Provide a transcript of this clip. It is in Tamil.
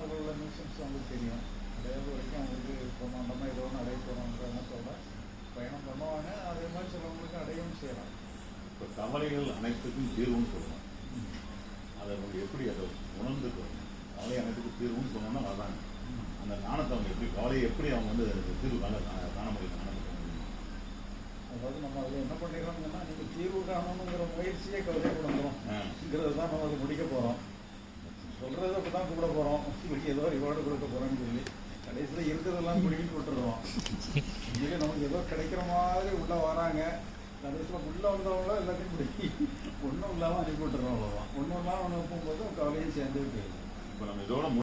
அதில் உள்ள மியூசியம்ஸ் அவங்களுக்கு தெரியும். அடையாளம் வரைக்கும் அவங்களுக்கு பிரமாண்டமாக ஏதோ ஒன்று அடைய போகிறோங்கிறத சொல்ல பயணம் பண்ணுவாங்க. அதே மாதிரி சிலவங்களுக்கு அடையவும் செய்யலாம். இப்போ கவலைகள் அனைத்துக்கும் தீர்வுன்னு சொல்லணும். அதை அவங்க எப்படி அதை உணர்ந்துக்கணும். கவலை அனைத்துக்கும் தீர்வுன்னு சொன்னோன்னா அதான் அந்த ஞானத்தை அவங்க எப்படி கவலையை எப்படி அவங்க வந்து தீர்வு காண முடியும். அதாவது நம்ம அதில் என்ன பண்ணிடுறோம்னா, நீங்கள் தீர்வு காணணுங்கிற முயற்சியே கவலை கொடுக்குறோங்கிறது தான் நம்ம அதை முடிக்க போகிறோம். சொல்கிறத அப்போ தான் கூட போகிறோம். இப்படி ஏதோ ரிவார்டு கொடுக்க போகிறோன்னு சொல்லி கடைசியில் இருக்கிறதெல்லாம் பிடிக்கிட்டு விட்டுருவோம். இதுவே நமக்கு ஏதோ கிடைக்கிற மாதிரி உள்ளே வராங்க. கடைசியில் உள்ளே வந்தவங்கள எல்லாத்தையும் பிடிக்கி ஒன்றும் இல்லாமல் அனுப்பி விட்டுறோம். அவ்வளோதான். ஒன்றும் இல்லாமல் அனுப்பும்போது கவலையும் சேர்ந்து போயிடுது. இப்போ நம்ம இதோட